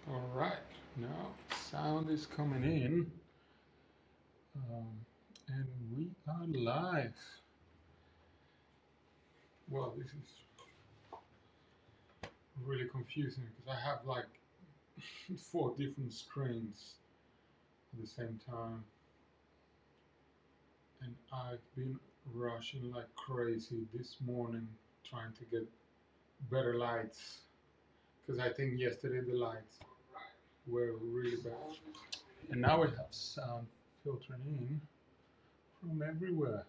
All right, now sound is coming in, and we are live. Well, this is really confusing because I have like 4 different screens at the same time, and I've been rushing like crazy this morning trying to get better lights because I think yesterday the lights were really bad, and now we have sound filtering in from everywhere.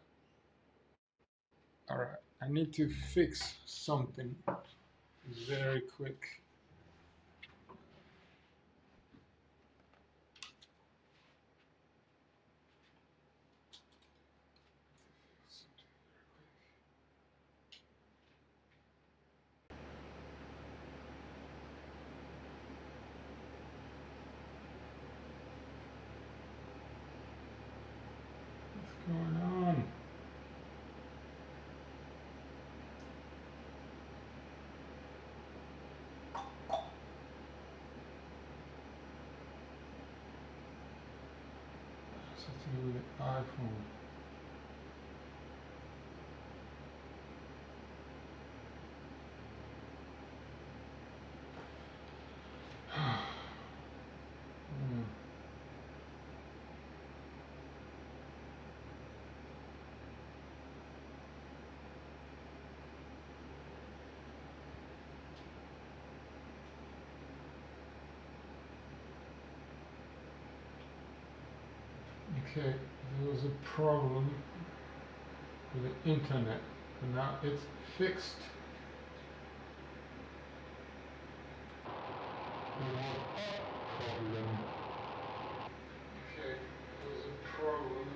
All right, I need to fix something very quick. What's going on? What's to do with the iPhone? Hmm. Okay, there was a problem with the internet, but now it's fixed. There was a problem. Okay, there was a problem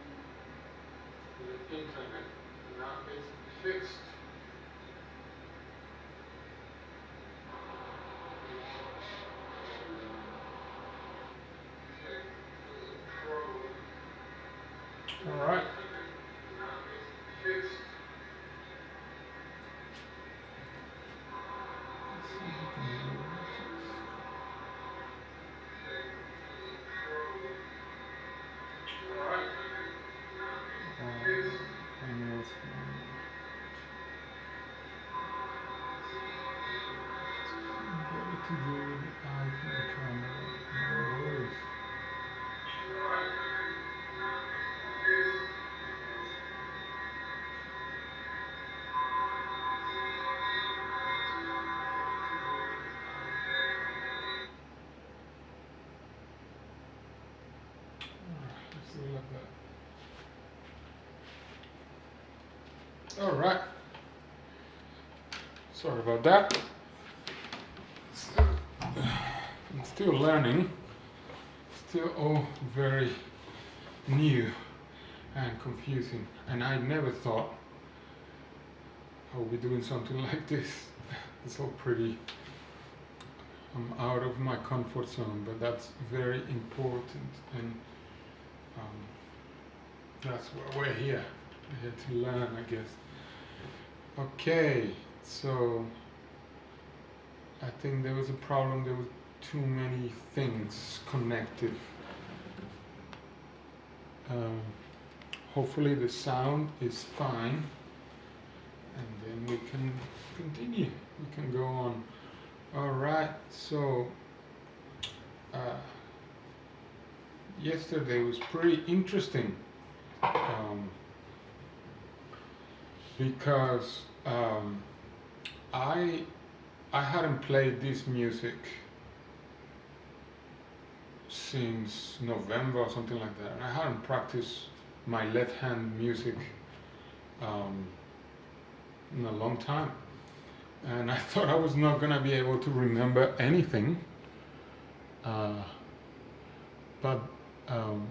with the internet, but now it's fixed. Okay, there was a problem. All right. Now it's fixed. Let's see if we can do it. All right. Anything else? What to do with the iPhone camera? No worries. Let's do it like that. All right. Sorry about that. I'm still learning. Still all very new and confusing. And I never thought I would be doing something like this. It's all pretty. I'm out of my comfort zone, but that's very important, and um, that's why we're here. We're here to learn, I guess. Okay, so I think there was a problem. There were too many things connected. Um, Hopefully the sound is fine, and then we can continue. We can go on. All right. So yesterday was pretty interesting because I I hadn't played this music since November or something like that. And I hadn't practiced my left hand music um, in a long time. And I thought I was not going to be able to remember anything. Uh, but um,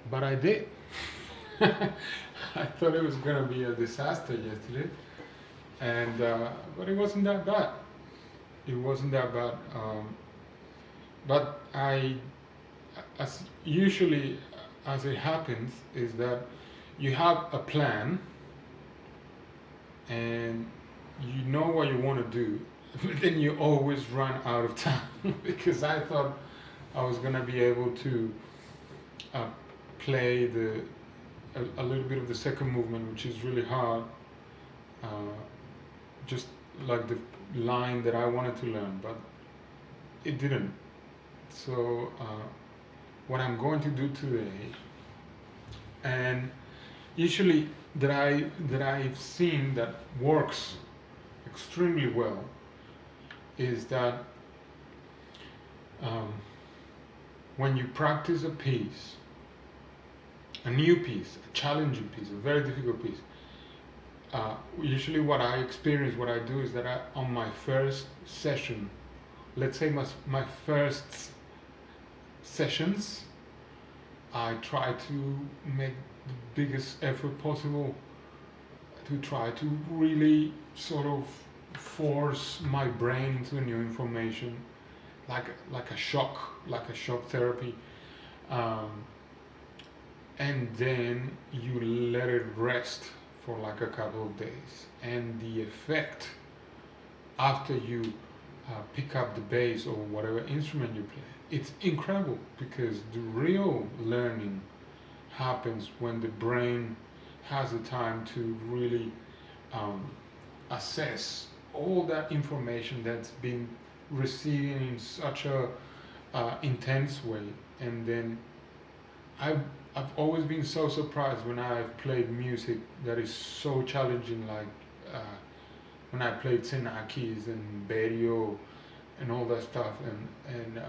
but I did. I thought it was going to be a disaster yesterday. And but it wasn't that bad. It wasn't that bad. But as usually as it happens, is that you have a plan and you know what you want to do, but then you always run out of time because I thought I was gonna be able to uh, play a little bit of the second movement, which is really hard, uh, just like the line that I wanted to learn, but it didn't. So what I'm going to do today, and usually that I've seen that works extremely well, is that um, when you practice a piece, a new piece, a challenging piece, a very difficult piece, usually what I experience, what I do is that on my first session, let's say my first sessions, I try to make the biggest effort possible to try to really sort of force my brain into new information, like a shock therapy, um, and then you let it rest for like a couple of days, and the effect after you pick up the bass or whatever instrument you play, it's incredible, because the real learning happens when the brain has the time to really um, assess all that information that's been receiving in such a intense way. And then I've, I've always been so surprised when I've played music that is so challenging, like uh, when I played Xenakis and Berio and all that stuff, and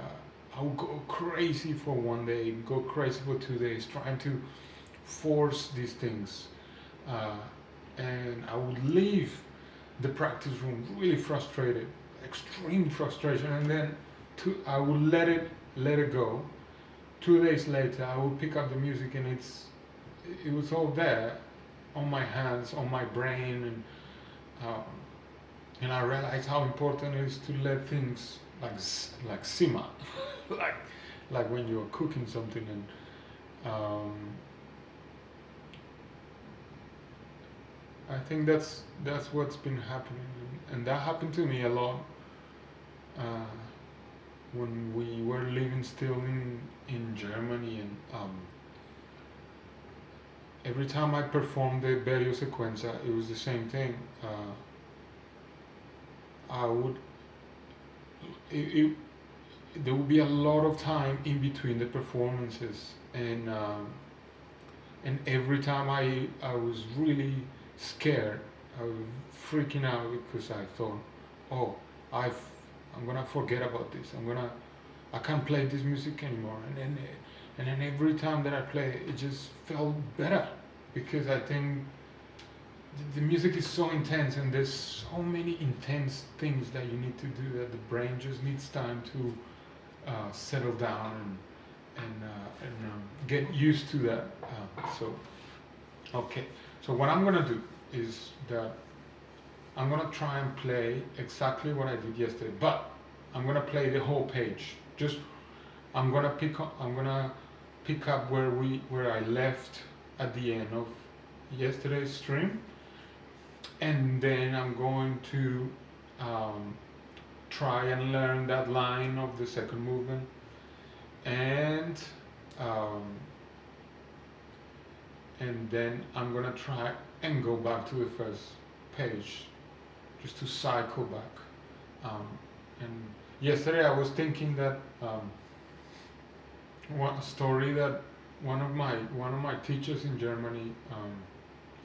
I would go crazy for one day, go crazy for 2 days, trying to force these things, uh, and I would leave the practice room really frustrated, extreme frustration, and then I would let it go. 2 days later, I would pick up the music, and it was all there, on my hands, on my brain, um, and I realized how important it is to let things like simmer, like like when you're cooking something, and I think that's what's been happening, and that happened to me a lot uh, when we were living still in Germany, and every time I performed the Berio Sequenza, it was the same thing. I would it, there would be a lot of time in between the performances, and every time I was really scared, I was freaking out, because I thought, oh, I'm gonna forget about this. I can't play this music anymore. And then every time that I play it, it just felt better, because I think the music is so intense, and there's so many intense things that you need to do, that the brain just needs time to settle down and get used to that. Okay. So what I'm gonna do is that I'm gonna try and play exactly what I did yesterday, but I'm gonna play the whole page. Just I'm gonna pick up where I left at the end of yesterday's stream, and then I'm going to try and learn that line of the second movement, and um, then I'm gonna try and go back to the first page, just to cycle back. And yesterday I was thinking that one story that one of my teachers in Germany,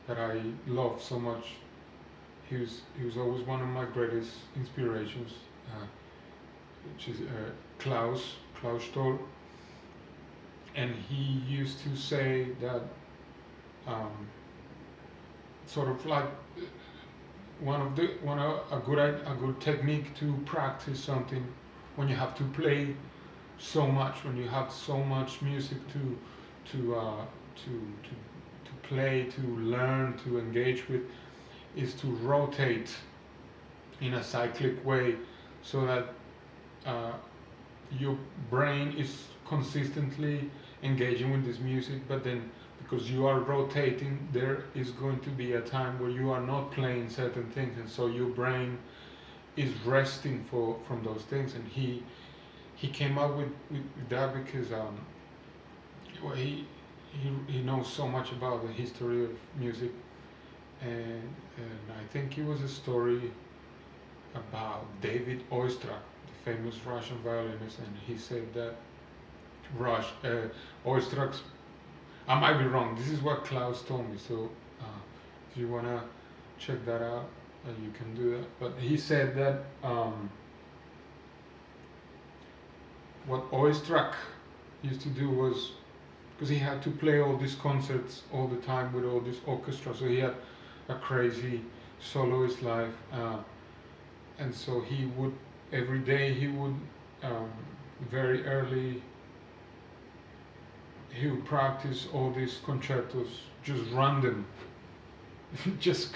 that I love so much. He was always one of my greatest inspirations, which is Klaus Stoll, and he used to say that sort of like a good technique to practice something, when you have to play so much, when you have so much music to play, to learn, to engage with, is to rotate in a cyclic way, so that your brain is consistently engaging with this music, but then because you are rotating, there is going to be a time where you are not playing certain things, and so your brain is resting from those things, and he came up with that because well, he knows so much about the history of music, and I think it was a story about David Oistrakh, the famous Russian violinist, and he said that Oistrakh's, I might be wrong. This is what Klaus told me. So if you wanna check that out, you can do that. But he said that what Oistrakh used to do was, because he had to play all these concerts all the time with all this orchestra, so he had a crazy soloist life, and so he would every day he would very early he would practice all these concertos, just random, just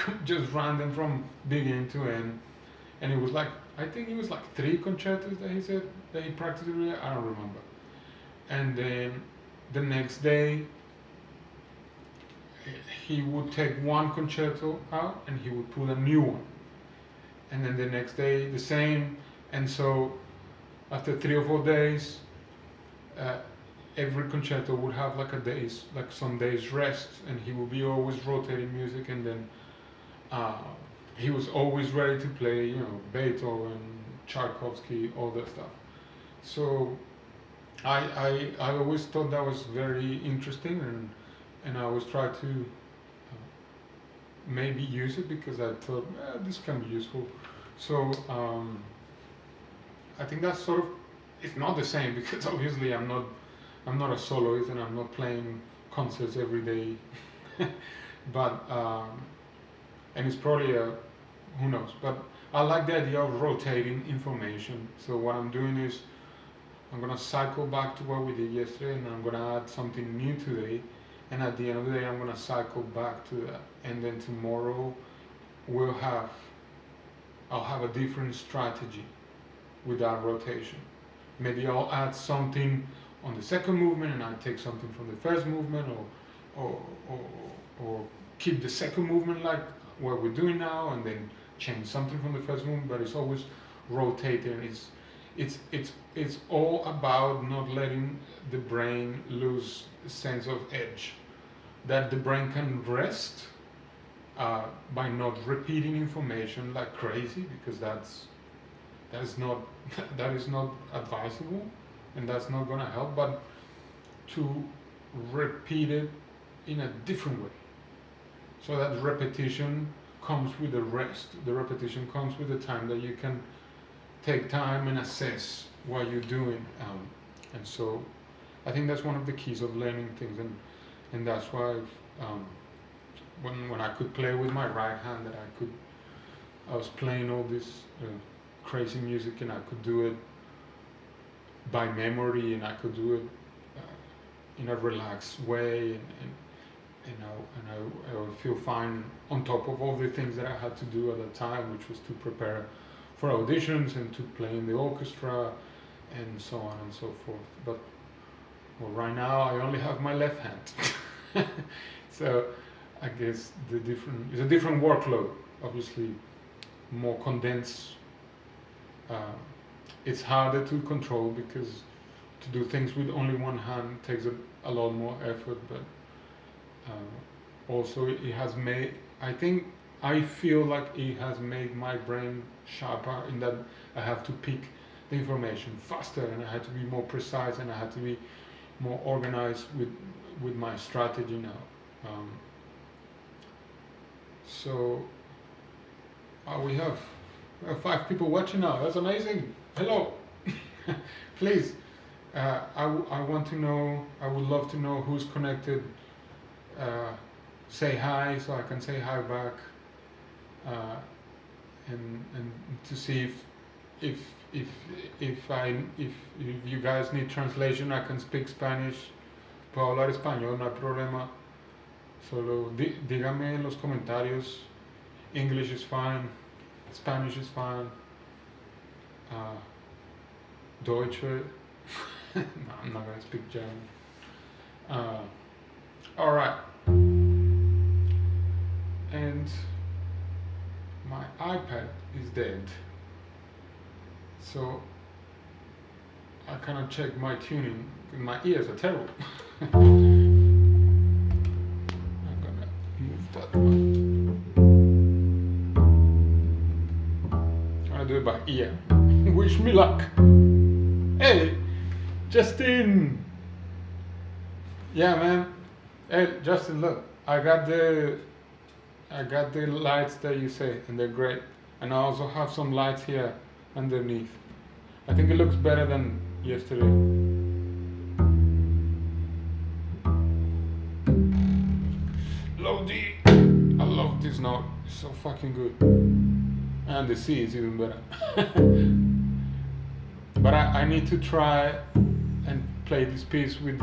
random from beginning to end, and it was like, I think it was like 3 concertos that he said that he practiced every day. I don't remember. And then the next day he would take one concerto out and he would put a new one, and then the next day the same, and so after 3 or 4 days, every concerto would have like some days rest, and he would be always rotating music, and then he was always ready to play, Beethoven, Tchaikovsky, all that stuff. So I always thought that was very interesting, and I always tried to maybe use it because I thought this can be useful. So I think that's sort of, it's not the same because obviously I'm not a soloist and I'm not playing concerts every day, but and it's probably who knows. But I like the idea of rotating information. So what I'm doing is I'm gonna cycle back to what we did yesterday, and I'm gonna add something new today, and at the end of the day I'm gonna cycle back to that, and then tomorrow I'll have a different strategy with that rotation. Maybe I'll add something on the second movement, and I take something from the first movement, or keep the second movement like what we're doing now, and then change something from the first movement. But it's always rotating. It's all about not letting the brain lose a sense of edge, that the brain can rest by not repeating information like crazy, because that is not advisable, and that's not going to help, but to repeat it in a different way, so that repetition comes with the rest. The repetition comes with the time that you can take time and assess what you're doing, and so I think that's one of the keys of learning things, and that's why when I could play with my right hand, that I was playing all this crazy music, and I could do it by memory, and I could do it in a relaxed way, and I would feel fine on top of all the things that I had to do at the time, which was to prepare for auditions and to play in the orchestra and so on and so forth. But right now I only have my left hand, so I guess it's a different workload, obviously more condensed. It's harder to control because to do things with only one hand takes a lot more effort, but also it has made, I feel like it has made my brain sharper, in that I have to pick the information faster, and I had to be more precise, and I had to be more organized with my strategy now. So we have 5 people watching now. That's amazing. Hello. Please, I want to know, I would love to know who's connected. Say hi so I can say hi back, and to see if you guys need translation. I can speak Spanish. Puedo hablar español, no hay problema. Solo dígame en los comentarios. English is fine. Spanish is fine. Deutsche. No, I'm not going to speak German. All right. And my iPad is dead. So I cannot check my tuning because my ears are terrible. I'm gonna move that one. I'm gonna do it by ear. Wish me luck. Hey, Justin. Yeah, man. Hey, Justin, look. I got the lights that you say, and they're great. And I also have some lights here underneath. I think it looks better than yesterday. Low D. I love this note. It's so fucking good. And the C is even better. But I need to try and play this piece with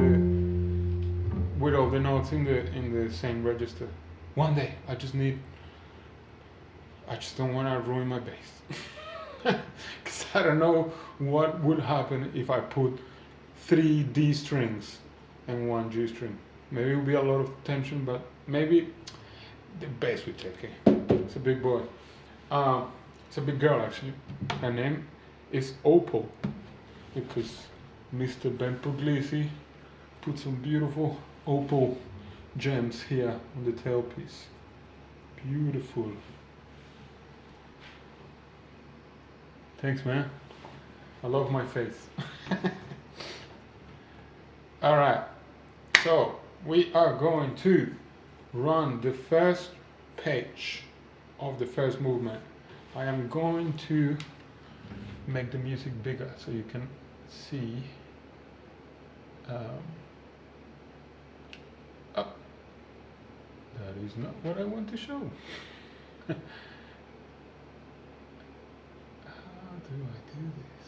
all the notes in the same register. One day. I just don't want to ruin my bass. Because I don't know what would happen if I put 3 D strings and 1 G string. Maybe it will be a lot of tension, but maybe the bass will take it. It's a big boy. It's a big girl, actually. Her name is Opal, because Mr. Ben Puglisi put some beautiful opal gems here on the tailpiece. Beautiful. Thanks, man. I love my face. Alright, so we are going to run the first page of the first movement. I am going to make the music bigger so you can see. Oh, that is not what I want to show. How do I do this?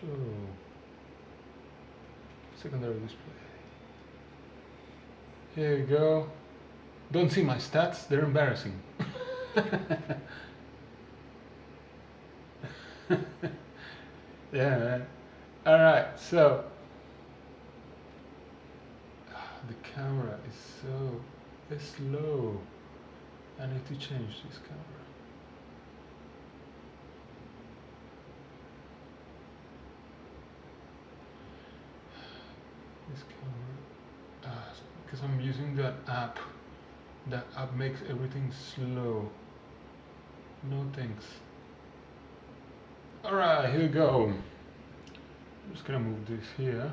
Show secondary display. Here we go. Don't see my stats, they're embarrassing. Yeah, man. Alright, so the camera is so slow. I need to change this camera. This camera, because I'm using that app. That app makes everything slow. No thanks. Alright, here we go. I'm just gonna move this here.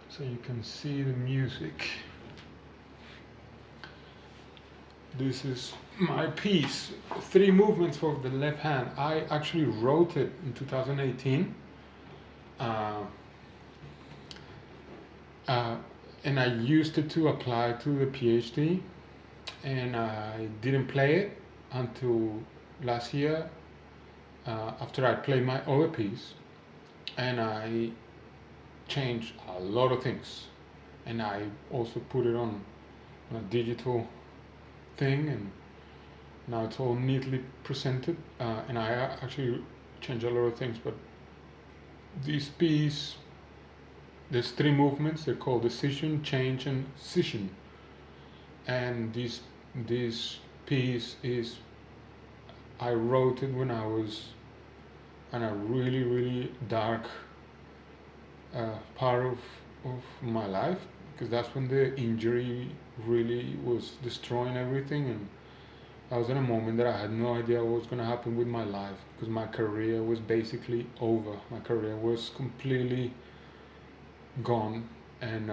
So you can see the music. This is my piece. 3 movements for the left hand. I actually wrote it in 2018. And I used it to apply to the PhD, and I didn't play it until last year after I played my other piece, and I changed a lot of things, and I also put it on a digital thing, and now it's all neatly presented, and I actually changed a lot of things. But this piece, there's 3 movements. They're called decision, change, and scission. And this piece is, I wrote it when I was in a really dark part of my life, because that's when the injury really was destroying everything, and I was in a moment that I had no idea what was going to happen with my life, because my career was basically over. My career was completely gone, and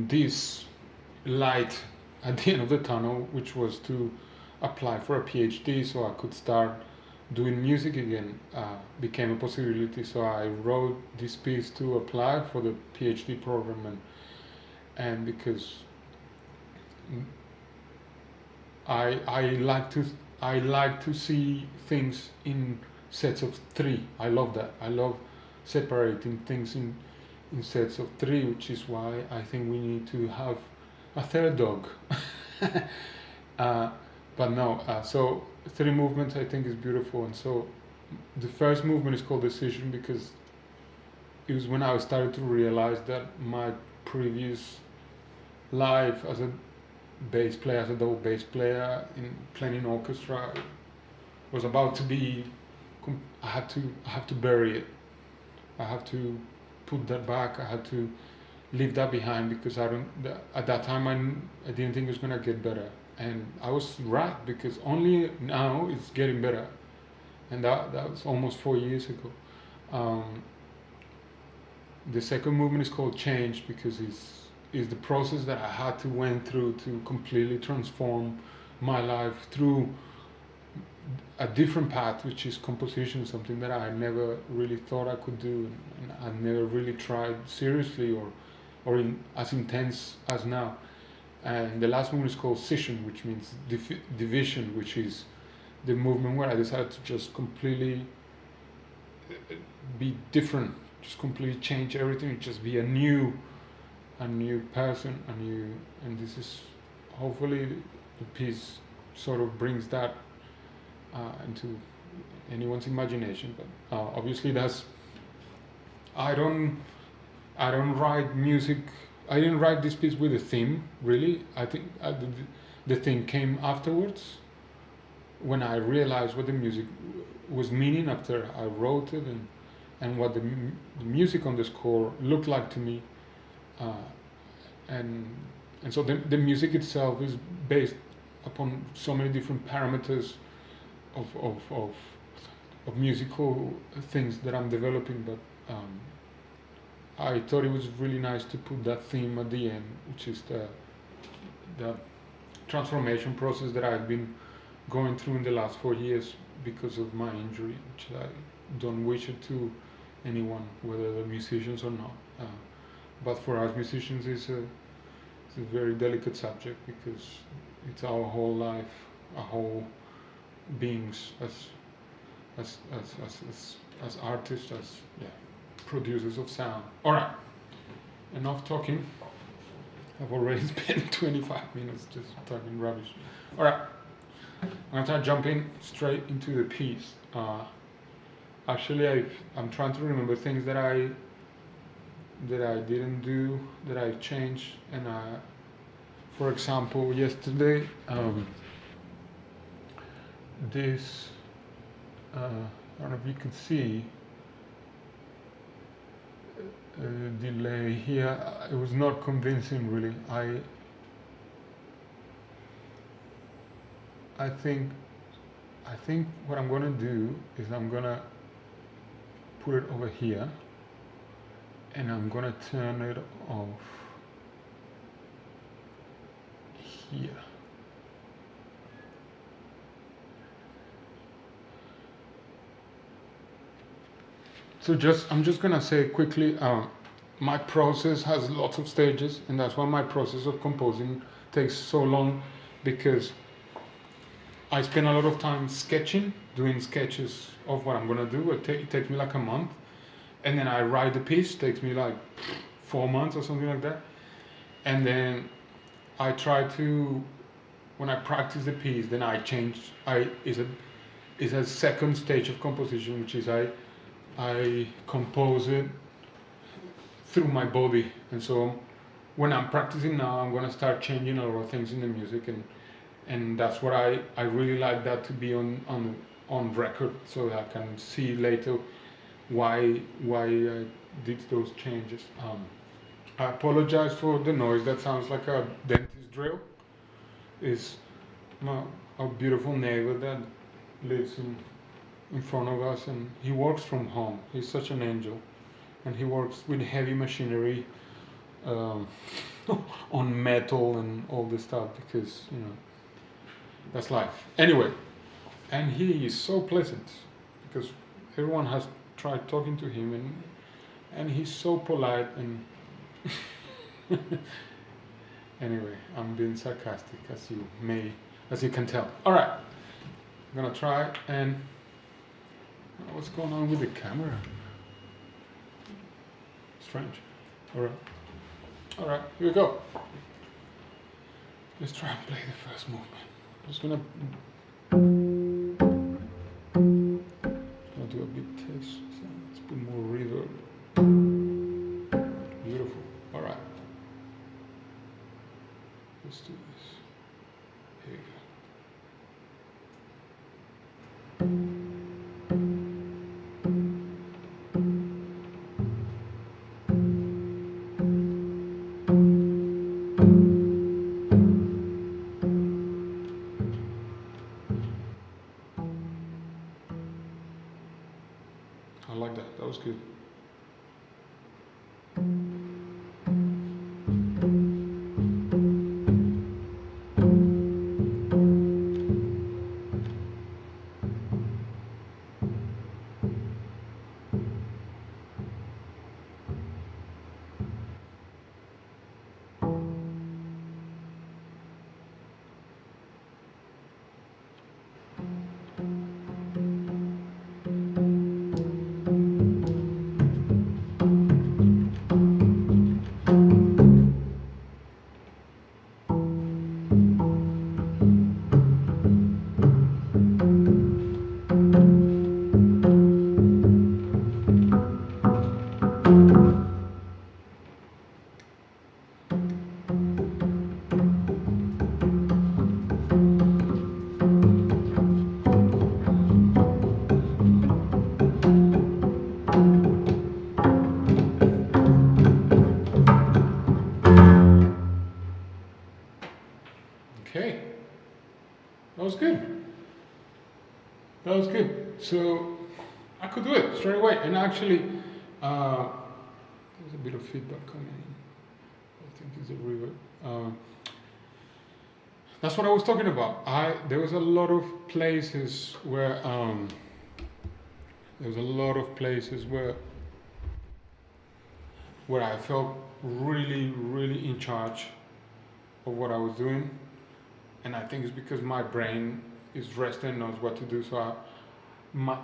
this light at the end of the tunnel, which was to apply for a PhD so I could start doing music again, became a possibility. So I wrote this piece to apply for the PhD program, and because I like to see things in sets of 3. I love that. I love separating things in sets of 3, which is why I think we need to have a third dog. But no, so 3 movements I think is beautiful. And so the first movement is called decision because it was when I started to realize that my previous life as a bass player, as a double bass player playing in orchestra, was about to be. I have to bury it. I have to put that back. I had to leave that behind because at that time I didn't think it was gonna get better, and I was right because only now it's getting better, and that was almost 4 years ago. The second movement is called Change because it's the process that I had to went through to completely transform my life through a different path, which is composition, something that I never really thought I could do, and I never really tried seriously or as intense as now. And the last movement is called Scission, which means division, which is the movement where I decided to just completely be different, just completely change everything, just be a new person, and this is hopefully the piece sort of brings that into anyone's imagination. But obviously, I don't write music. I didn't write this piece with a theme, really. I think the theme came afterwards when I realized what the music was meaning after I wrote it, and what the music on the score looked like to me. And so the music itself is based upon so many different parameters of musical things that I'm developing, but I thought it was really nice to put that theme at the end, which is the transformation process that I've been going through in the last 4 years because of my injury, which I don't wish it to anyone, whether they're musicians or not. But for us musicians, it's a very delicate subject because it's our whole life, our whole beings as artists, as producers of sound. All right, enough talking. I've already spent 25 minutes just talking rubbish. All right, I'm gonna start jumping straight into the piece. Actually, I'm trying to remember things that I didn't do, that I changed, and for example, yesterday, this, I don't know if you can see, delay here. It was not convincing, really. I think what I'm gonna do is I'm gonna put it over here, and I'm gonna turn it off here. So I'm just gonna say quickly, my process has lots of stages, and that's why my process of composing takes so long, because I spend a lot of time sketching, doing sketches of what I'm gonna do. It takes me like a month, and then I write the piece. It takes me like 4 months or something like that, and then I try to, when I practice the piece, then I change. It's a second stage of composition, which is I compose it through my body, and so when I'm practicing now, I'm gonna start changing a lot of things in the music, and that's what I really like that to be on record, so that I can see later why I did those changes. I apologize for the noise. That sounds like a dentist drill. It's our beautiful neighbor that lives in front of us, and he works from home. He's such an angel, and he works with heavy machinery, on metal and all this stuff, because that's life. Anyway, and he is so pleasant, because everyone has tried talking to him, and he's so polite, and anyway, I'm being sarcastic, as you can tell. All right, I'm gonna try. And what's going on with the camera? Strange. All right, here we go. Let's try and play the first movement. I'm just gonna do a bit test. So let's put more reverb. let's do this. Here we go. I like that. That was good. Okay, that was good. That was good. So I could do it straight away. And actually, there's a bit of feedback coming in. I think it's a reverb. That's what I was talking about. There was a lot of places where where I felt really, really in charge of what I was doing, and I think it's because my brain is rested and knows what to do. So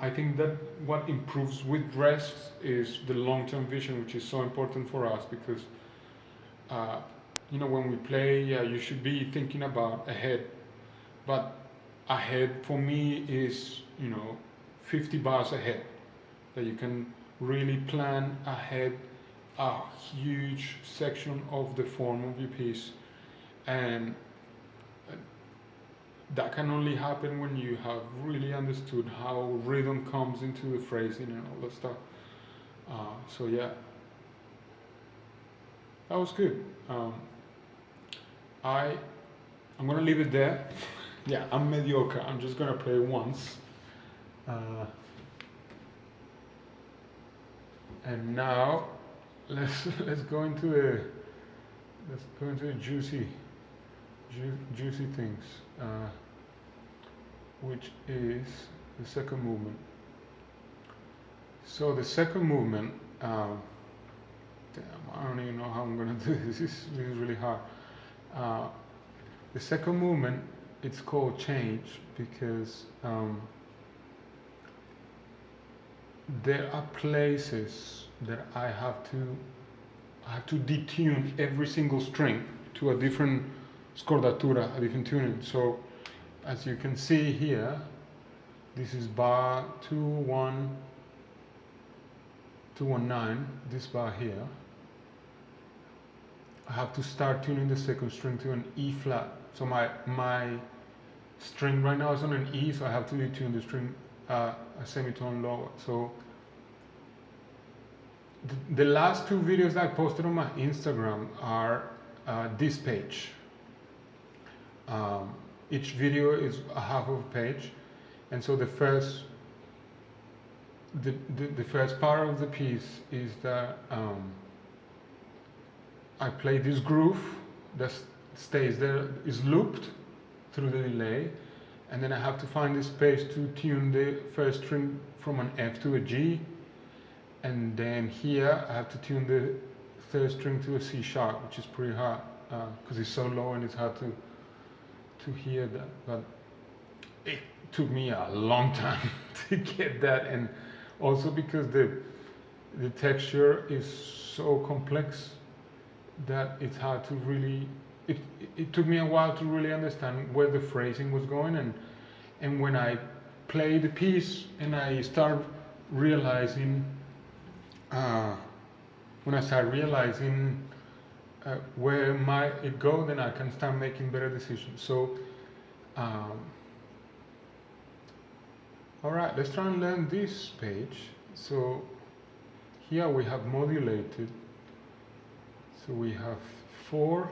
I think that what improves with rest is the long-term vision, which is so important for us because when we play, you should be thinking about ahead, but ahead for me is 50 bars ahead, that you can really plan ahead a huge section of the form of your piece, and that can only happen when you have really understood how rhythm comes into the phrasing and all that stuff. So yeah, that was good. I'm gonna leave it there. Yeah, I'm mediocre. I'm just gonna play once. And now let's go into the juicy things, which is the second movement. So the second movement, damn, I don't even know how I'm gonna do this. This is really hard. The second movement, it's called change because there are places that I have to detune every single string to a different scordatura, a different tuning. So as you can see here, this is bar 219, this bar here. I have to start tuning the second string to an E flat. So my string right now is on an E, so I have to detune the string a semitone lower. So the last two videos that I posted on my Instagram are this page. Each video is a half of a page, and so the first part of the piece is that I play this groove that stays there, is looped through the delay, and then I have to find the space to tune the first string from an F to a G, and then here I have to tune the third string to a C sharp, which is pretty hard because it's so low and it's hard to hear that. But it took me a long time to get that, and also because the texture is so complex that it's hard to really. It took me a while to really understand where the phrasing was going, and when I play the piece and I start realizing where might it go, then I can start making better decisions. So, all right, let's try and learn this page. So here we have modulated. So we have 4.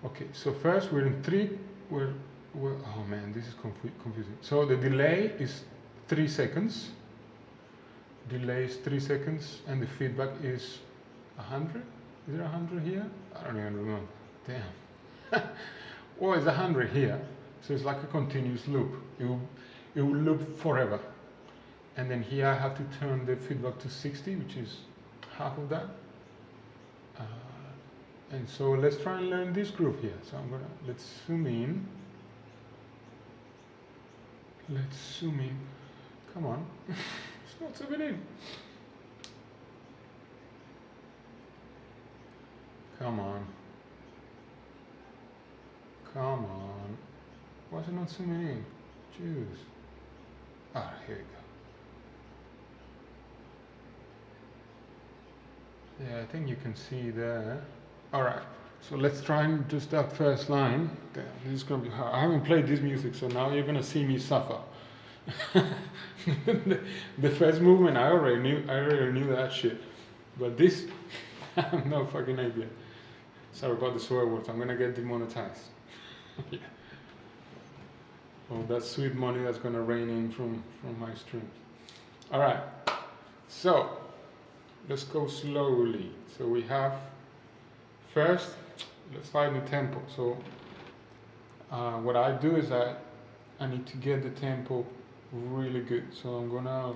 Okay, so first we're in 3. Oh man, this is confusing. So the delay is 3 seconds. Delay is 3 seconds, and the feedback is 100. Is there 100 here? I don't even remember. Damn. Well, it's 100 here, so it's like a continuous loop. It will loop forever. And then here I have to turn the feedback to 60, which is half of that. And so let's try and learn this groove here. So let's zoom in. Let's zoom in. Come on. It's not zooming in. Come on. Come on. Why is it not zooming in? Jeez. Ah, here we go. Yeah, I think you can see there. Alright, so let's try and just that first line. Damn, this is gonna be hard. I haven't played this music, so now you're gonna see me suffer. the first movement I already knew that shit. But this, I have no fucking idea. Sorry about the swear words, I'm gonna get demonetized. Yeah. Oh, that sweet money that's gonna rain in from my streams. Alright, so let's go slowly. So we have first, let's find the tempo. So what I do is I need to get the tempo really good. So I'm gonna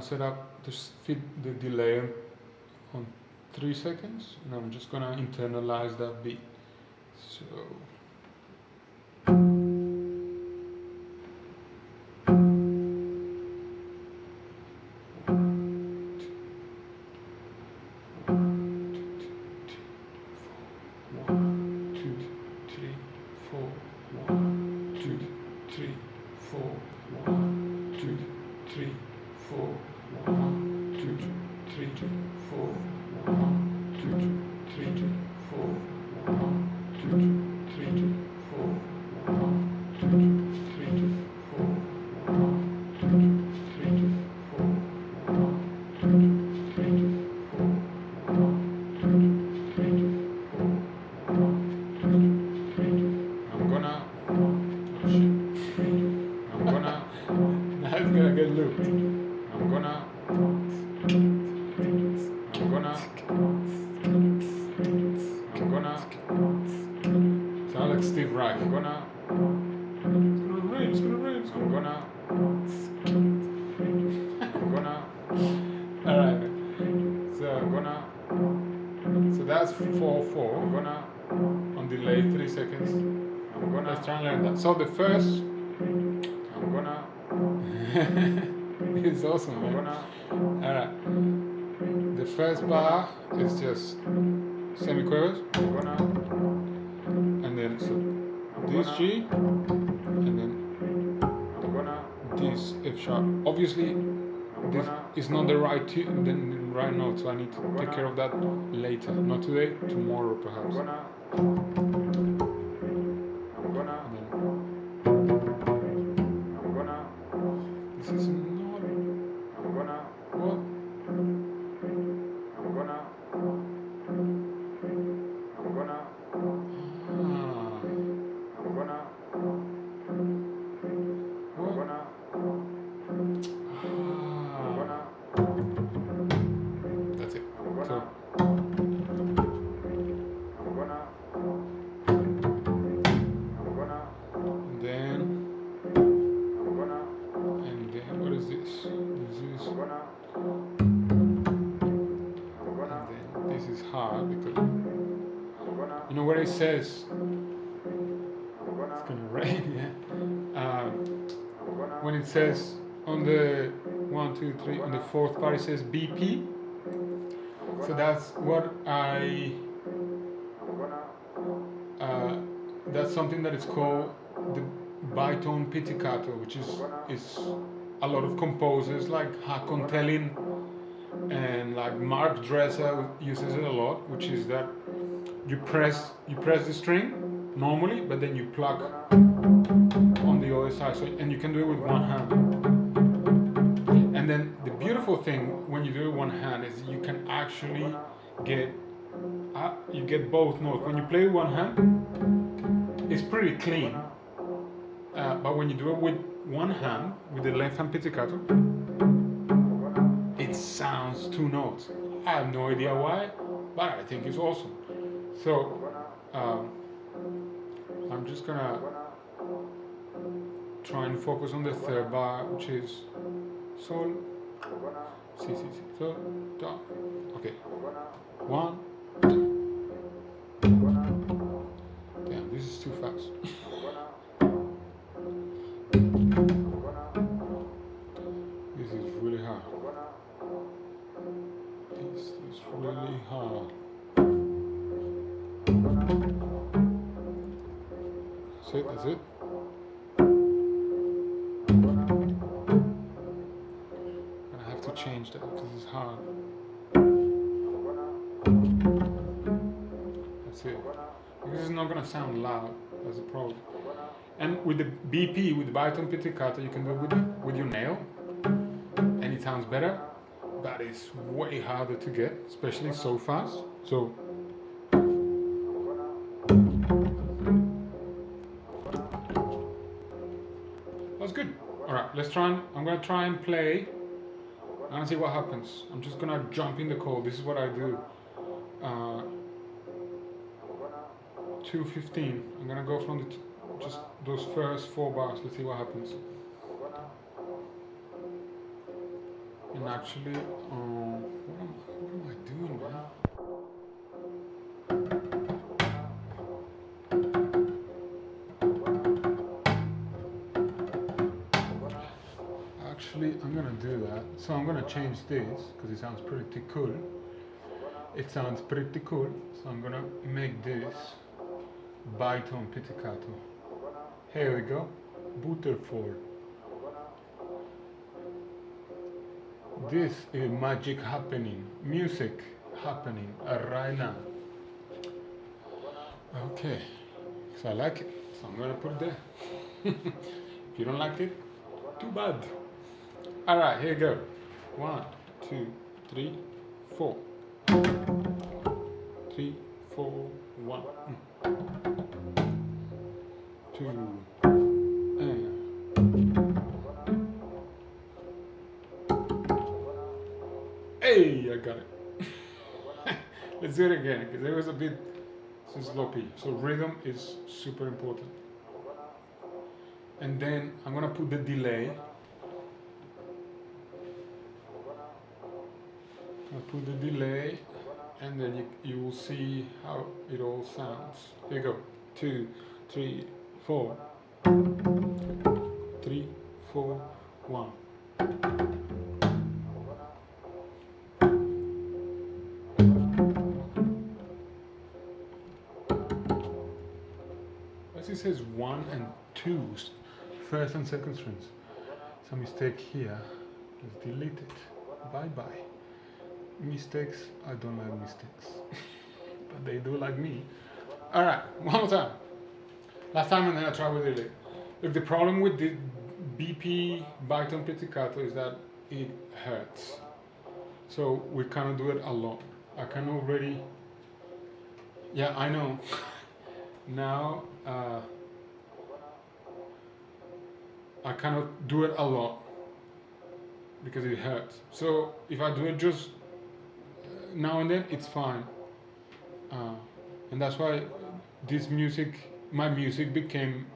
set up the delay on 3 seconds, and I'm just gonna internalize that beat. So so the first, I'm gonna, it's awesome, man. Alright, the first bar is just semiquavers, and then so this G, and then this F sharp. Obviously, this is not the right note, so I need to take care of that later. Not today, tomorrow perhaps. Says it's gonna rain, yeah. When it says on the 1, 2, 3, on the fourth part, it says BP. So that's what that's something that is called the Bytone Piticato, which is a lot of composers like Hakon Tellin and like Mark Dresser uses it a lot, which is that you press the string normally, but then you pluck on the other side, so, and you can do it with one hand. And then the beautiful thing when you do it with one hand is you can actually get you get both notes. When you play with one hand, it's pretty clean, but when you do it with one hand, with the left hand pizzicato, it sounds two notes. I have no idea why, but I think it's awesome. So I'm just gonna try and focus on the third bar, which is sol, si, si, si, sol, do. Okay, one. Damn, this is too fast. This is really hard. This is really hard. That's it, that's it. I have to change that because it's hard. That's it. Because it's not gonna sound loud, that's the problem. And with the BP, with the Bytone Piticato, you can do it with your nail, and it sounds better, but it's way harder to get, especially so fast. So that's good. All right, let's try. I'm gonna try and play and see what happens. I'm just gonna jump in the chord. This is what I do. 2:15. I'm gonna go from just those first 4 bars. Let's see what happens. And actually, what am I doing, man? Actually, I'm gonna do that. So I'm gonna change this because it sounds pretty cool. It sounds pretty cool. So I'm gonna make this Bytone Piticato. Here we go. Butterford. This is magic happening, music happening right now. Okay, so I like it, so I'm gonna put it there. If you don't like it, too bad. All right, here we go. 1, 2, 3, 4. 3, 4, 1. 2. Hey, I got it. Let's do it again because it was a bit sloppy. So rhythm is super important. And then I'm gonna put the delay. I'll put the delay, and then you will see how it all sounds. Here you go. 2, 3, 4. 3, 4, 1. It says 1 and 2, first and second strings. Some mistake here. Let's delete it. Bye bye. Mistakes. I don't like mistakes, but they do like me. All right, one more time. Last time, and then I try with delay. Look, the problem with the BP Bytone Piticato is that it hurts. So we cannot do it a lot. I can already. Yeah, I know. Now I cannot do it a lot because it hurts. So if I do it just now and then, it's fine. And that's why my music became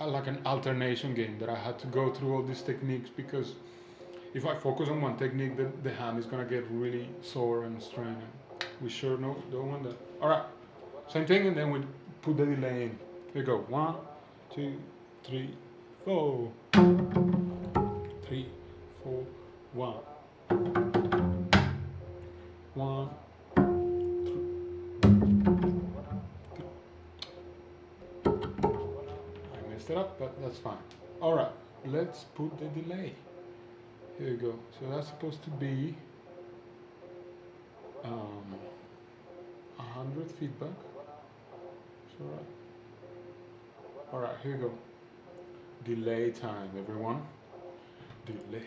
like an alternation game, that I had to go through all these techniques, because if I focus on one technique, the hand is gonna get really sore and strained. We sure don't want that. All right. Same thing, and then we put the delay in. Here we go. 1, 2, 3, 4. 3, 4, 1. 1, 2. I messed it up, but that's fine. All right, let's put the delay. Here we go. So that's supposed to be with feedback. It's alright. Alright, here we go. Delay time, everyone. Delay.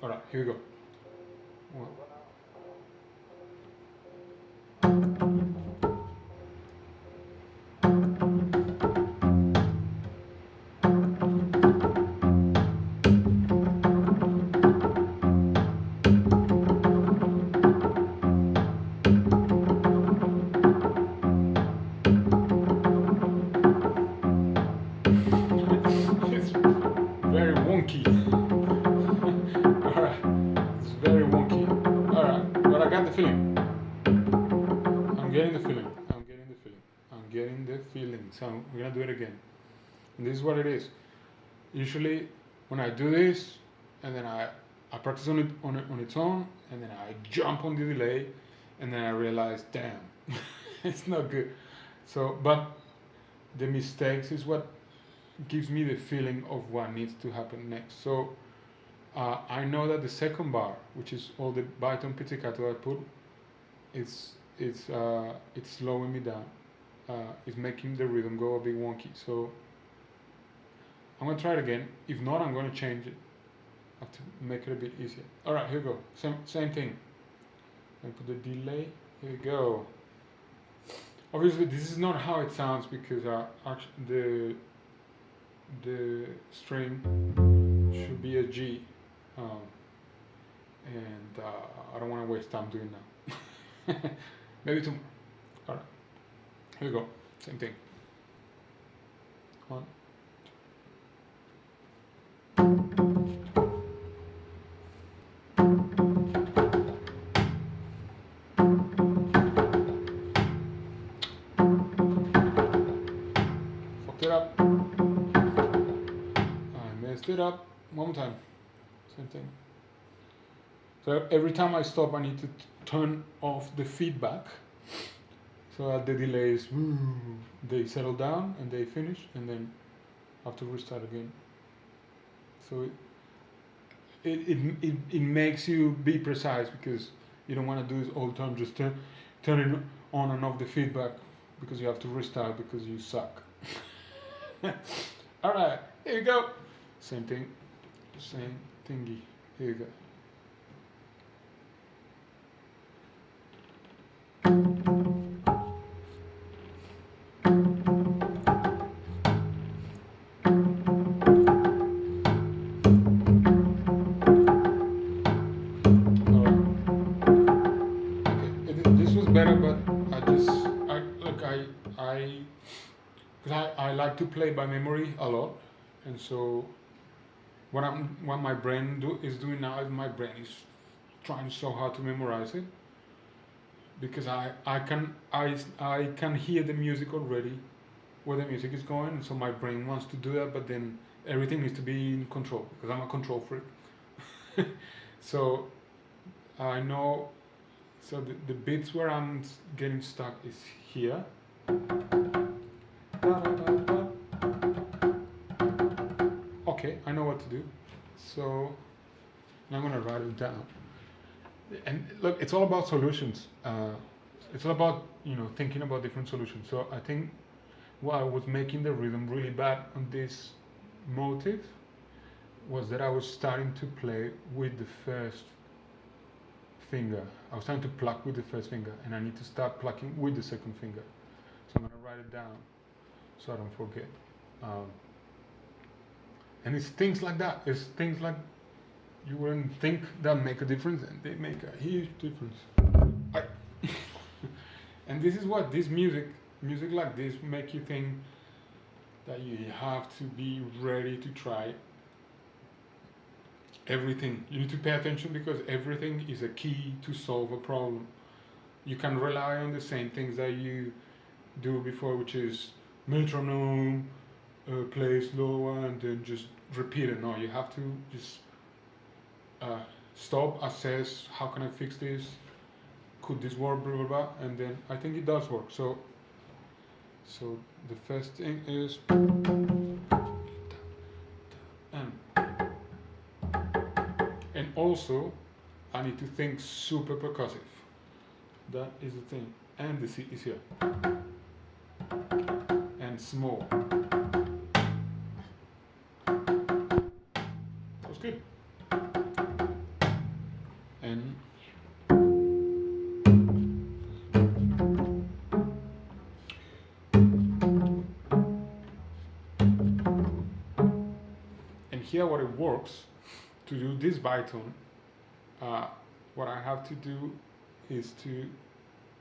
Alright, here we go. One. It's very wonky. Alright, it's very wonky. Alright, but I got the feeling. I'm getting the feeling. So I'm gonna do it again. And this is what it is. Usually, when I do this, and then I practice on its own, and then I jump on the delay, and then I realize, damn, it's not good. So, but the mistakes is what gives me the feeling of what needs to happen next. So I know that the second bar, which is all the Bytone Piticato I put, it's slowing me down. It's making the rhythm go a bit wonky. So I'm gonna try it again. If not, I'm gonna change it. I have to make it a bit easier. All right, here we go. Same thing. I put the delay. Here we go. Obviously, this is not how it sounds because actually the string should be a G, and I don't want to waste time doing that. Maybe two. All right, here we go. Same thing. One. Fucked it up. Messed it up. One more time. Same thing. So every time I stop, I need to turn off the feedback so that the delays, they settle down and they finish, and then I have to restart again. So it makes you be precise because you don't want to do this all the time, just turning on and off the feedback because you have to restart because you suck. Alright, here you go. Same thing, same thingy. Here you go. Better, but I like to play by memory a lot, and so what my brain is doing now is my brain is trying so hard to memorize it because I can hear the music already, where the music is going, and so my brain wants to do that, but then everything needs to be in control because I'm a control freak. So I know. So the bits where I'm getting stuck is here. Okay, I know what to do. So I'm gonna write it down. And look, it's all about solutions. It's all about thinking about different solutions. So I think what I was making the rhythm really bad on this motive was that I was starting to play with the first finger. I was trying to pluck with the first finger, and I need to start plucking with the second finger. So I'm going to write it down so I don't forget. And it's things like that. It's things like you wouldn't think that make a difference, and they make a huge difference. And this is what this music like this make you think that you have to be ready to try everything. You need to pay attention because everything is a key to solve a problem. You can rely on the same things that you do before, which is metronome, play slower, and then just repeat it. No, you have to just stop, assess, how can I fix this? Could this work, blah, blah, blah, and then I think it does work. So the first thing is and also I need to think super percussive. That is the thing. And the C is here. And small. That was good. And here what it works, to do this Bytone, what I have to do is to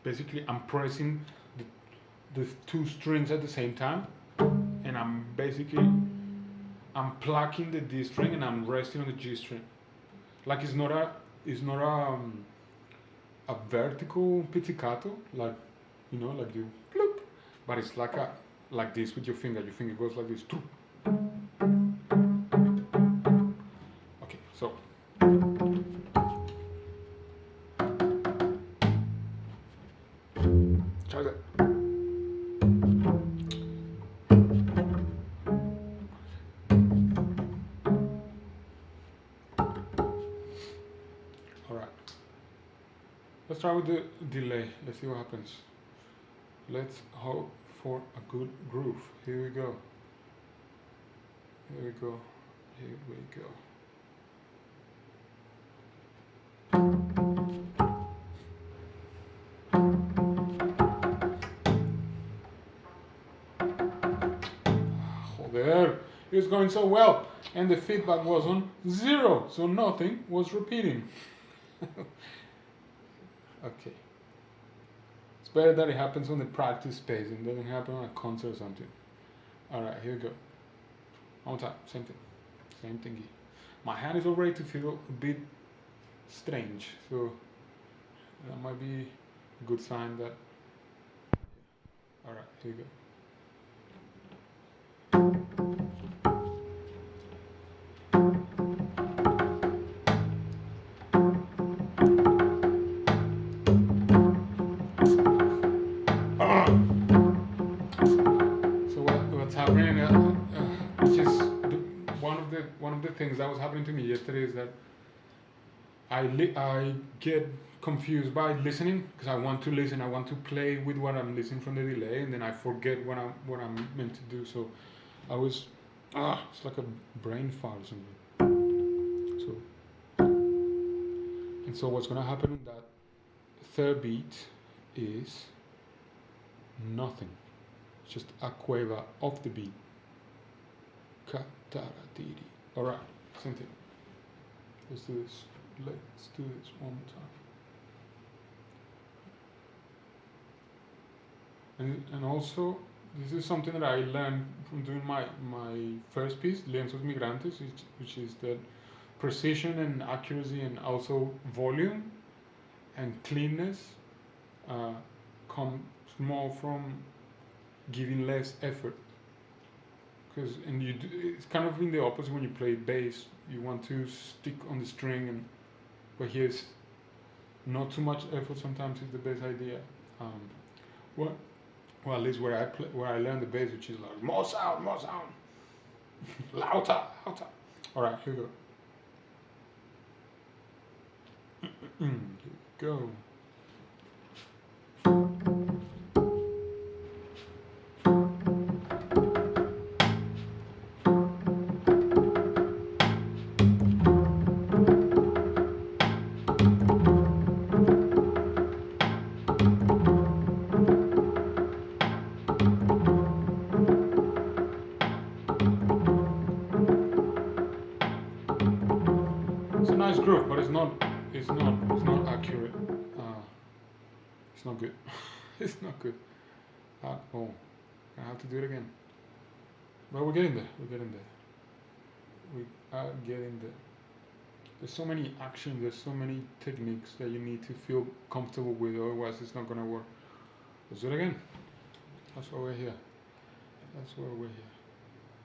basically I'm pressing the two strings at the same time, and I'm plucking the D string and I'm resting on the G string. Like it's not a vertical pizzicato, like like you bloop, but it's like this with your finger. Your finger goes like this. Okay, so try that. All right. Let's try with the delay. Let's see what happens. Let's hope for a good groove. Here we go. Here we go. Here we go. Joder, it was going so well, and the feedback was on 0, so nothing was repeating. Okay. It's better that it happens on the practice space and doesn't happen on a concert or something. Alright, here we go. One more time, same thing. Same thingy. My hand is already to feel a bit strange, so that might be a good sign that. Alright, here we go. So what's happening, which is one of the things that was happening to me yesterday, is that I get confused by listening, because I want to listen, I want to play with what I'm listening from the delay, and then I forget what I'm meant to do. So I was it's like a brain fart or something. So what's gonna happen in that third beat is nothing. It's just a quaver off the beat. Alright, same thing. Let's do this. Let's do this one more time. And also, this is something that I learned from doing my first piece, Lienzos Migrantes, which is that precision and accuracy and also volume and cleanness comes more from giving less effort. Because it's kind of in the opposite when you play bass. You want to stick on the string, but here's not too much effort. Sometimes is the best idea. Well, at least where I learned the bass, which is like more sound, louder. All right, here we go. Here we go. It's a nice groove, but it's not accurate. It's not good. It's not good. Oh, I have to do it again. But we're getting there. We are getting there. There's so many actions. There's so many techniques that you need to feel comfortable with. Otherwise, it's not gonna work. Let's do it again. That's why we're here.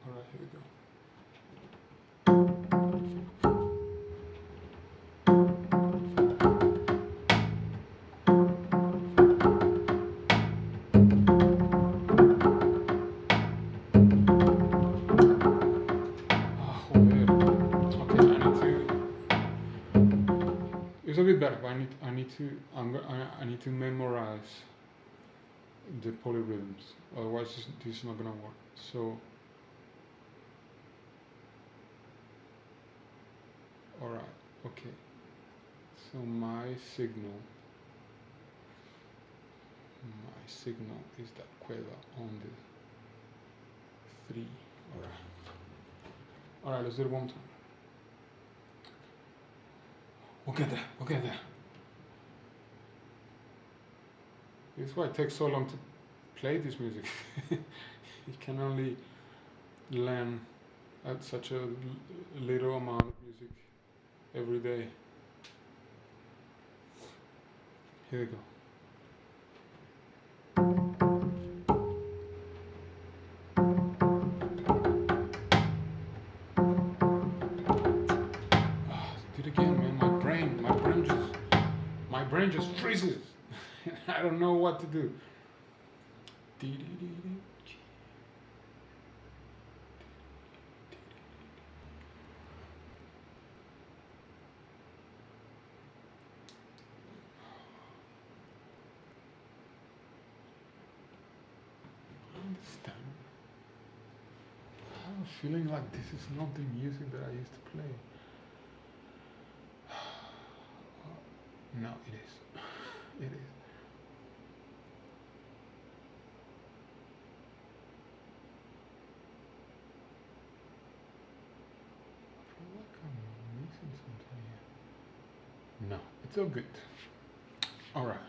All right, here we go. bit better, but I need to memorize the polyrhythms. Otherwise, this is not gonna work. So, all right, okay. So my signal is that cueva on the 3. All right. All right, let's do it one time. We'll get there. We'll get there. This is why it takes so long to play this music. You can only learn at such a little amount of music every day. Here we go. Do it again, man. My brain just freezes. I don't know what to do. Understand. I have a feeling like this is not the music that I used to play. No, it is. It is. I feel like I'm missing something here. No, it's all good. All right.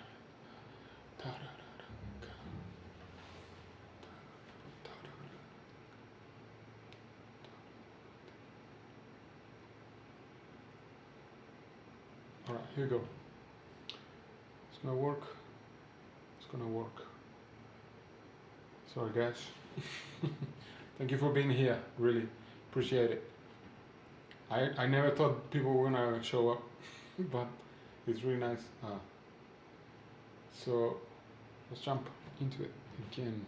All right, here we go. It's gonna work. It's gonna work. Sorry, guys. Thank you for being here. Really appreciate it. I never thought people were gonna show up, but it's really nice. So let's jump into it again.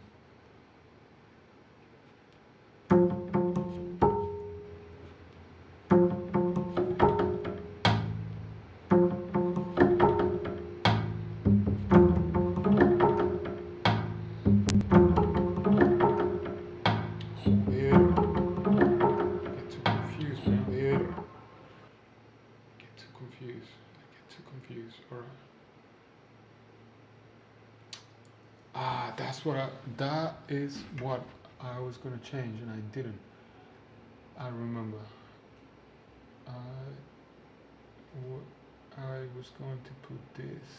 That is what I was gonna change and I didn't. I remember. I was going to put this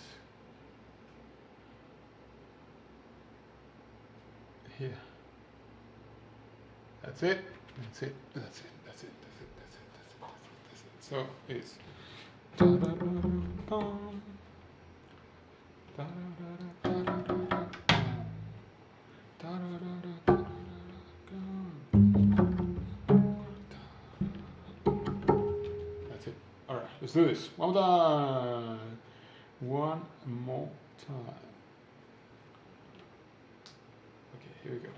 here. That's it. That's it. That's it. That's it. That's it. That's it. That's it. That's it. So it's. That's it. All right, let's do this. One more time. One more time. Okay, here we go.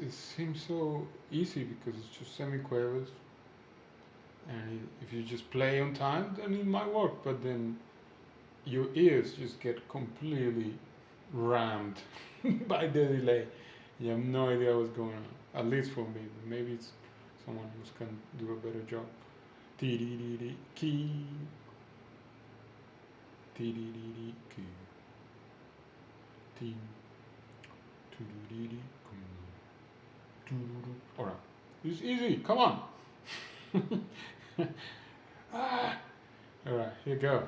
It seems so easy because it's just semiquavers, and if you just play on time, then it might work. But then your ears just get completely rammed by the delay. You have no idea what's going on. At least for me. Maybe it's someone who can do a better job. Key. Key. Alright, it's easy. Come on. Alright, here we go.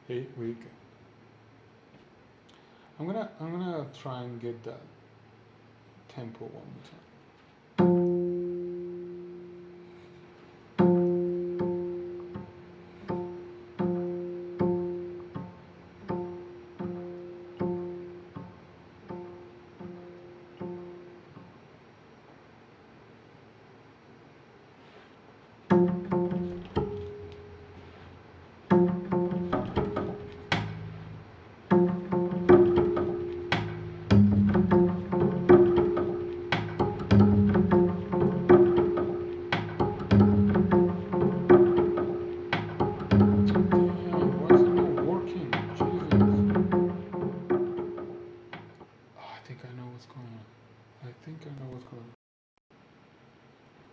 Here we go. I'm gonna try and get that tempo one more time.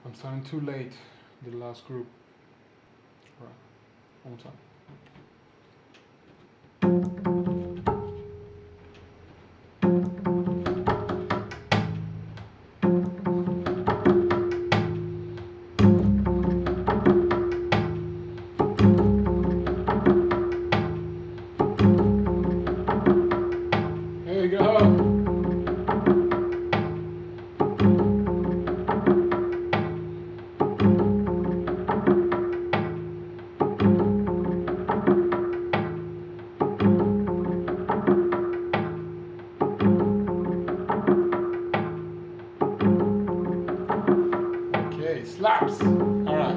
I'm starting too late. The last group. All right, one more time. There you go. Okay, slaps. All right.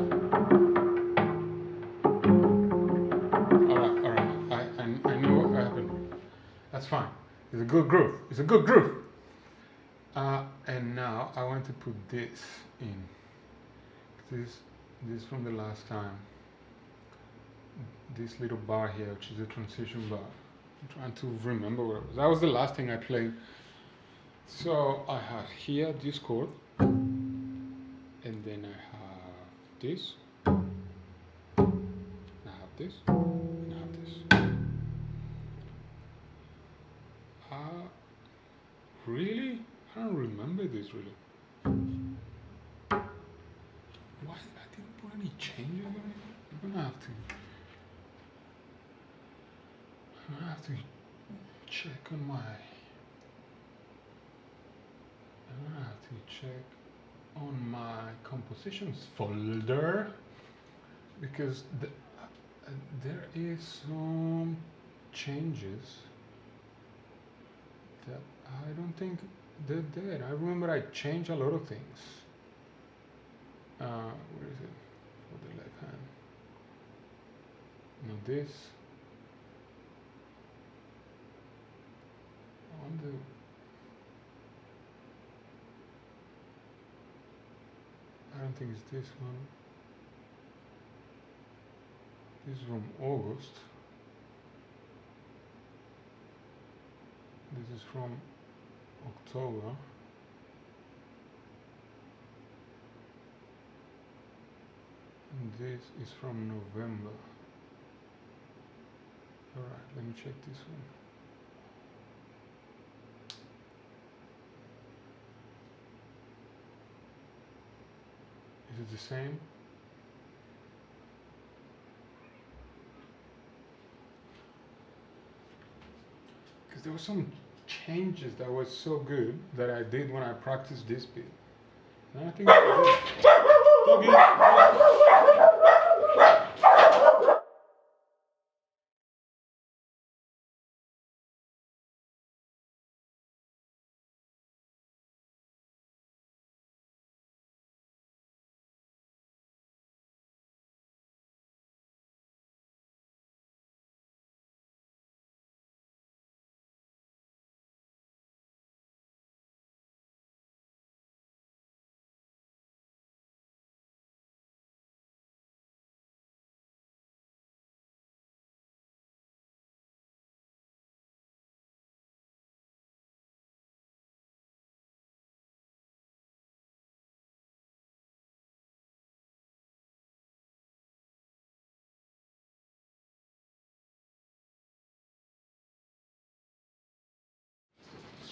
All right. I knew what happened. That's fine. It's a good groove. It's a good groove. And now I want to put this in. This from the last time. This little bar here, which is a transition bar. I'm trying to remember what it was. That was the last thing I played. So I have here this chord, and then I have this, and I have this, and I have this. Really? I don't remember this really. Why I didn't put any changes on it? I'm gonna have to check on my. I'm gonna have to check on my compositions folder because there is some changes that I don't think they're there. I remember I changed a lot of things. Where is it? For the left hand. Now this. On the. I don't think it's this one. This is from August. This is from October. And this is from November. Alright, let me check this one. Is it the same? Because there were some changes that was so good that I did when I practiced this bit. And I think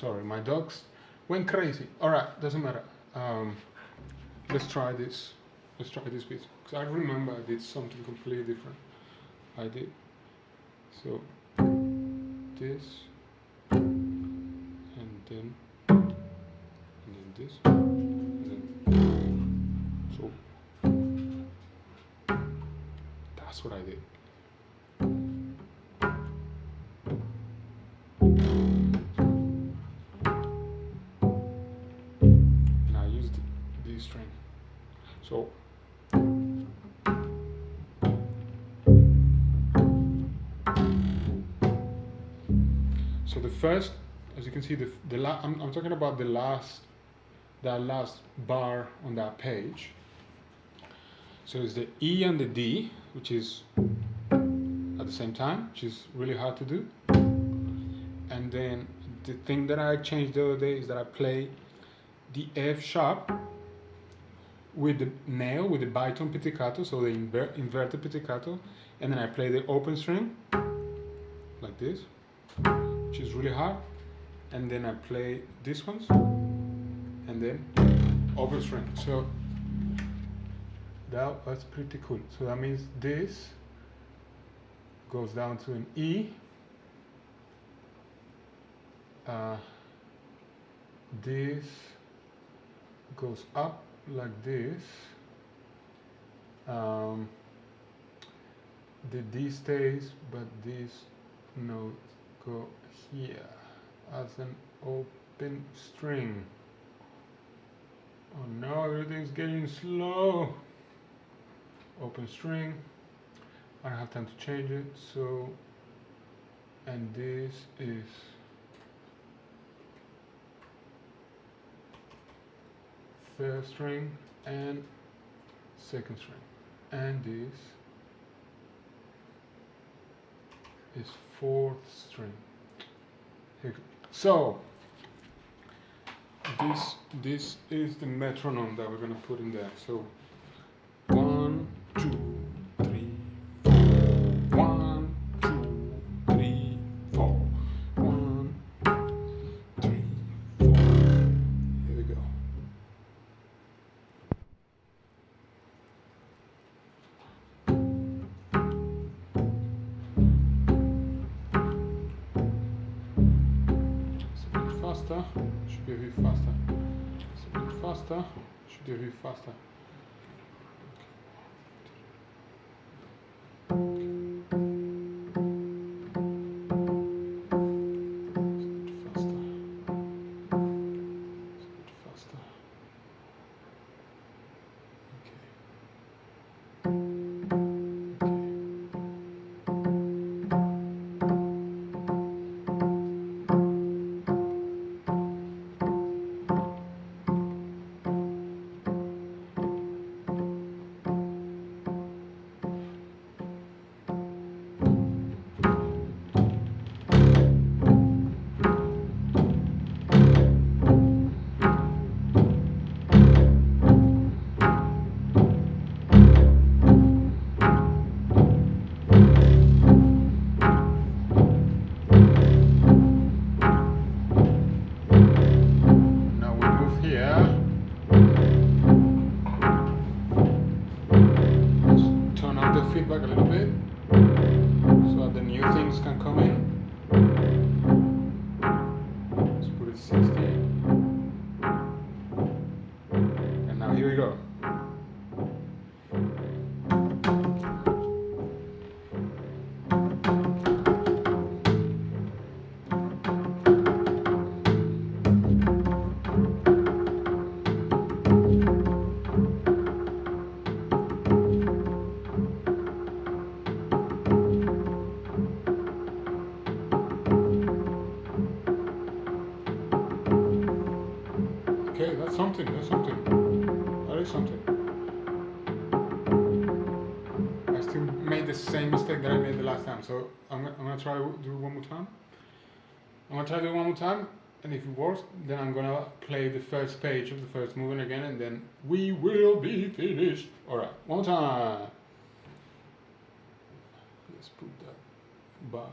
sorry, my dogs went crazy. Alright, doesn't matter. Let's try this. Let's try this piece. Because I remember I did something completely different. I did. So, this, and then this, and then, so, that's what I did. String. So the first, as you can see, I'm talking about that last bar on that page. So it's the E and the D, which is at the same time, which is really hard to do. And then the thing that I changed the other day is that I play the F sharp with the nail, with the Bytone Piticato, so the inverted pizzicato, and then I play the open string like this, which is really hard, and then I play these ones, and then open string. So that was pretty cool. So that means this goes down to an E. This goes up like this. The D stays, but this note go here as an open string. Oh no, everything's getting slow. Open string. I don't have time to change it, so, and this is third string and second string, and this is fourth string. So this is the metronome that we're gonna put in there. So 1, 2, 3, 4. 1, 2, 3, 4. 1, 3, 4. Here we go. Faster, should be a bit faster. It's a bit faster, should be a bit faster. Feedback a little bit so that the new things can come in. Let's put it 60. And now here we go. Okay, that's something, that is something. I still made the same mistake that I made the last time, so I'm gonna try to do it one more time. And if it works, then I'm gonna play the first page of the first movement again, and then we will be finished. Alright, one more time. Let's put that bar,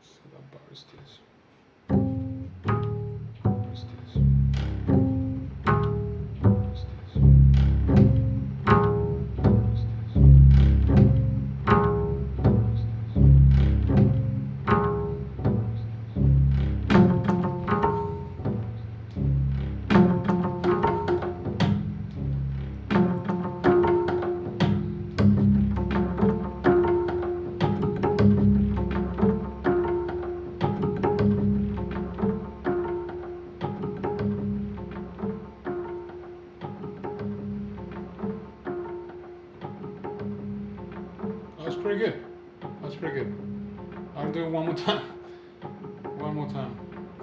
so that bar is this. That's pretty good. I'll do it one more time.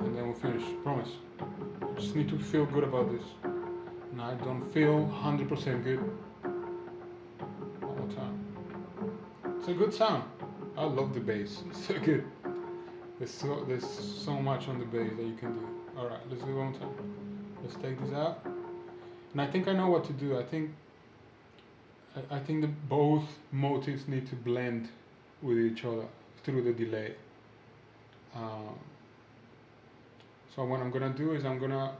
And then we'll finish. Promise. I just need to feel good about this. And I don't feel 100% good. One more time. It's a good sound. I love the bass. It's so good. There's so much on the bass that you can do. Alright, let's do it one more time. Let's take this out. And I think I know what to do. I think I think that both motives need to blend with each other through the delay. Um, so what I'm gonna do is I'm gonna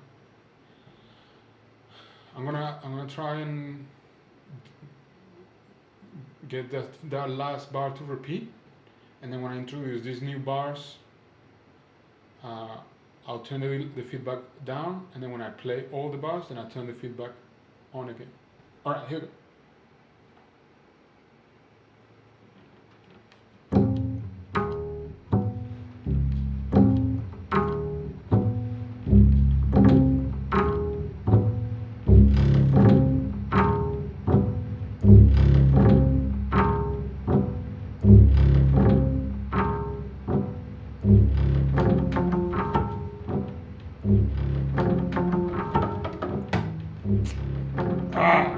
try and get that last bar to repeat, and then when I introduce these new bars, uh, I'll turn the feedback down, and then when I play all the bars, then I turn the feedback on again. All right, here we go.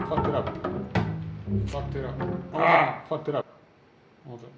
Fucked it up. Fucked it up. Fucked it up. Hold on.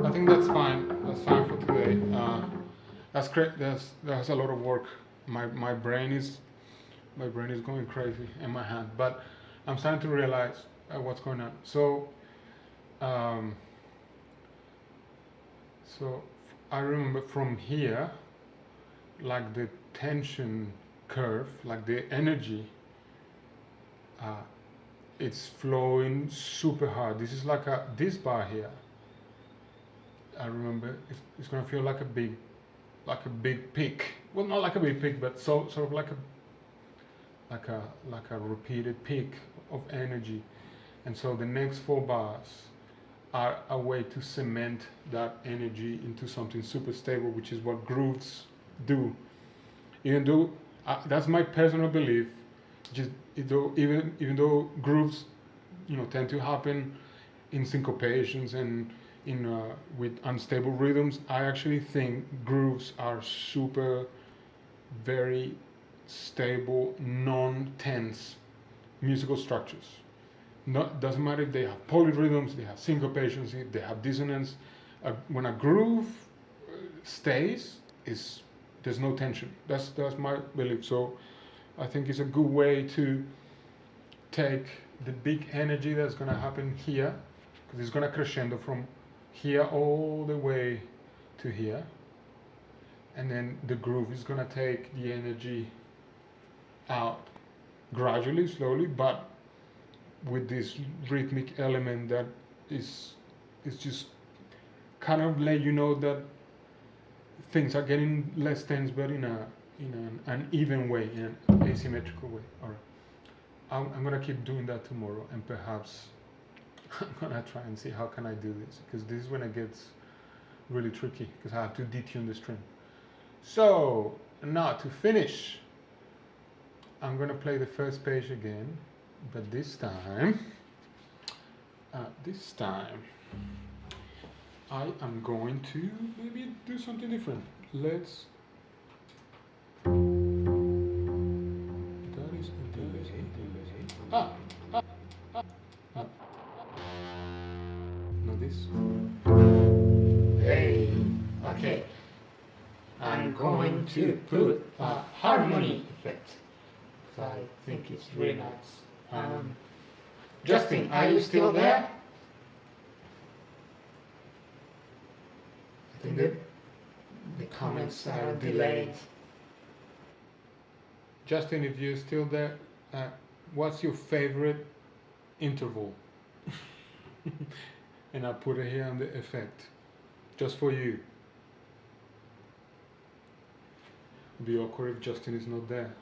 I think that's fine. That's fine for today. That's great. That's a lot of work. My brain is going crazy in my hand, but I'm starting to realize what's going on. Um, so I remember from here, like the tension curve, like the energy, it's flowing super hard. This is like this bar here. I remember it's gonna feel like a big peak. Well, not like a big peak, but sort of like a repeated peak of energy. And so the next 4 bars are a way to cement that energy into something super stable, which is what grooves do. Even though that's my personal belief, even though grooves, tend to happen in syncopations and with unstable rhythms, I actually think grooves are super, very stable, non-tense musical structures. Doesn't matter if they have polyrhythms, they have syncopations, if they have dissonance. When a groove stays, there's no tension. That's my belief. So I think it's a good way to take the big energy that's going to happen here, because it's going to crescendo from here all the way to here, and then the groove is going to take the energy out gradually, slowly, but with this rhythmic element that is just kind of let you know that things are getting less tense, but in an even way, in an asymmetrical way. All right, I'm gonna keep doing that tomorrow, and perhaps I'm gonna try and see how can I do this, because this is when it gets really tricky, because I have to detune the string. So now to finish, I'm gonna play the first page again, but this time I am going to maybe do something different. Let's. That is a delay. No. No, this. Hey, okay. I'm going to put a harmony effect, because I think it's really nice. Justin, are you still there? I think the comments are delayed. Justin, if you're still there, what's your favorite interval? And I'll put it here on the effect, just for you. It'd be awkward if Justin is not there.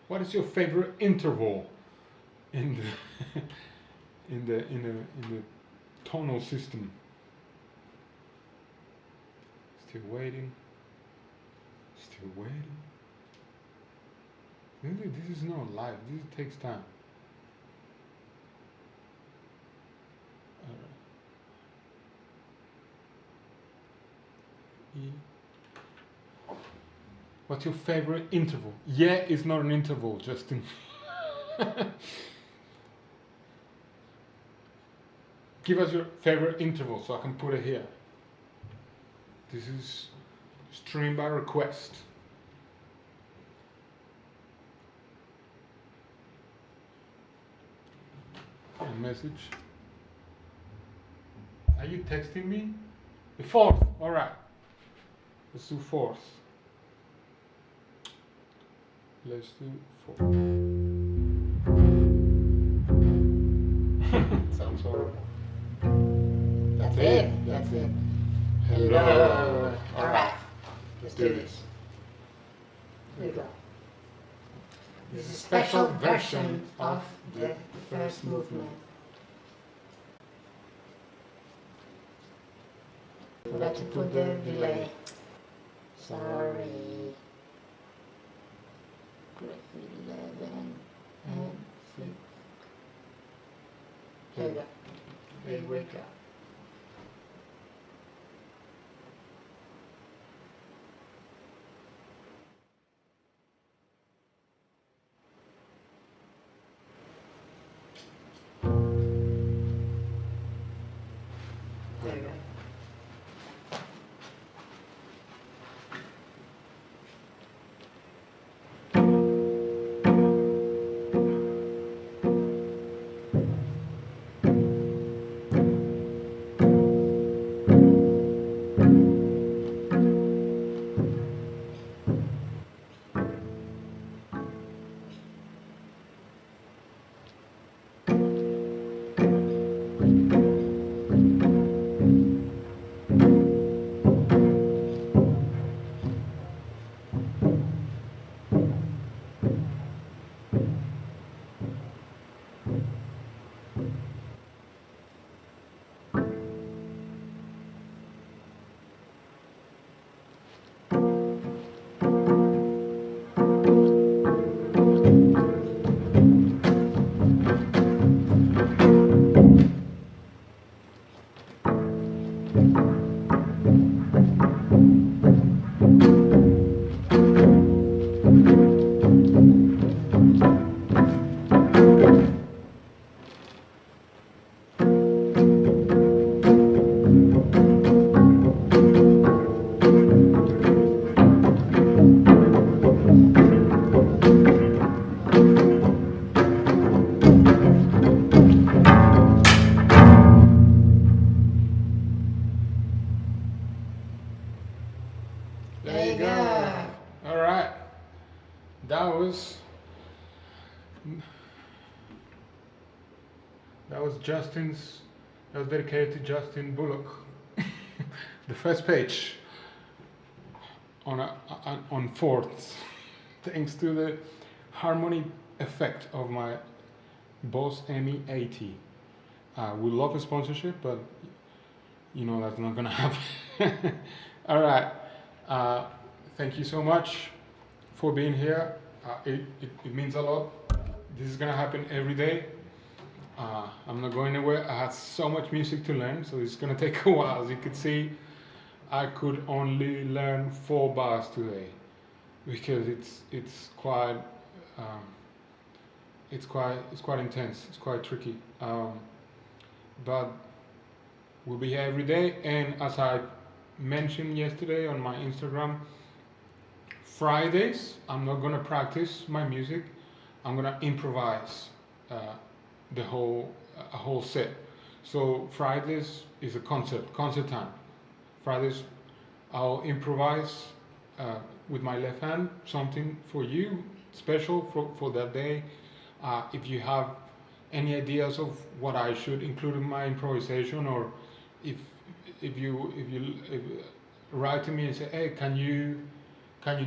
What is your favorite interval in the in the tonal system? Still waiting. Still waiting. This is not live. This takes time. E. What's your favorite interval? Yeah, it's not an interval, Justin. Give us your favorite interval so I can put it here. This is stream by request. A message. Are you texting me? The fourth. All right. Let's do fourth. Let's do fourth. Sounds horrible. That's it. That's it. Hello. All right. Let's do this. Here we go. This is a special version of the first movement. Forgot to put the delay. Sorry. Grade 11 and 6. Here we go. Here we go. There we go. There you go. All right. That was Justin's. That was dedicated to Justin Bullock. The first page on fourths, thanks to the harmony effect of my Boss ME80. We love a sponsorship, but you know that's not gonna happen. All right. Thank you so much for being here. It means a lot. This is gonna happen every day. I'm not going anywhere. I had so much music to learn, so it's gonna take a while. As you can see, I could only learn 4 bars today because it's quite intense. It's quite tricky. But we'll be here every day, and as I mentioned yesterday on my Instagram, Fridays I'm not gonna practice my music. I'm gonna improvise a whole set. So Fridays is a concert time. Fridays I'll improvise with my left hand something for you special for that day. If you have any ideas of what I should include in my improvisation, or if write to me and say, hey, can you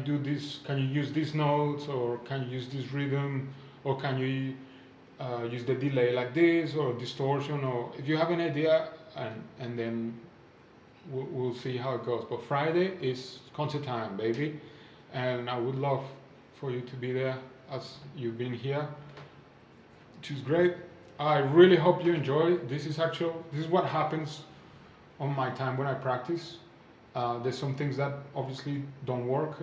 do this? Can you use these notes, or can you use this rhythm, or can you use the delay like this, or distortion, or if you have an idea, and then we'll see how it goes. But Friday is concert time, baby, and I would love for you to be there as you've been here, which is great. I really hope you enjoy. This is what happens on my time when I practice. There's some things that obviously don't work,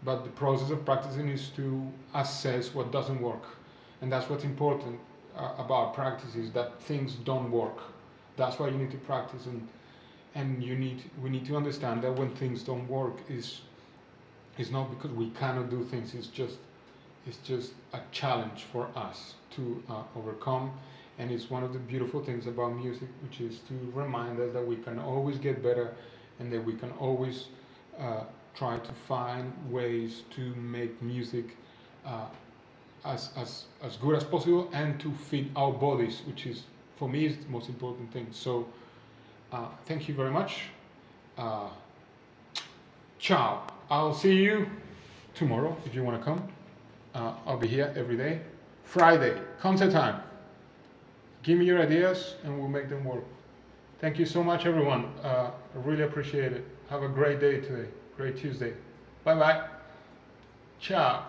but the process of practicing is to assess what doesn't work, and that's what's important about practice, is that things don't work. That's why you need to practice, and we need to understand that when things don't work is not because we cannot do things. It's just a challenge for us to overcome, and it's one of the beautiful things about music, which is to remind us that we can always get better, and that we can always try to find ways to make music as good as possible, and to fit our bodies, which is, for me, is the most important thing. So thank you very much. Ciao. I'll see you tomorrow if you want to come. I'll be here every day. Friday, concert time. Give me your ideas and we'll make them work. Thank you so much, everyone. I really appreciate it. Have a great day today. Great Tuesday. Bye bye. Ciao.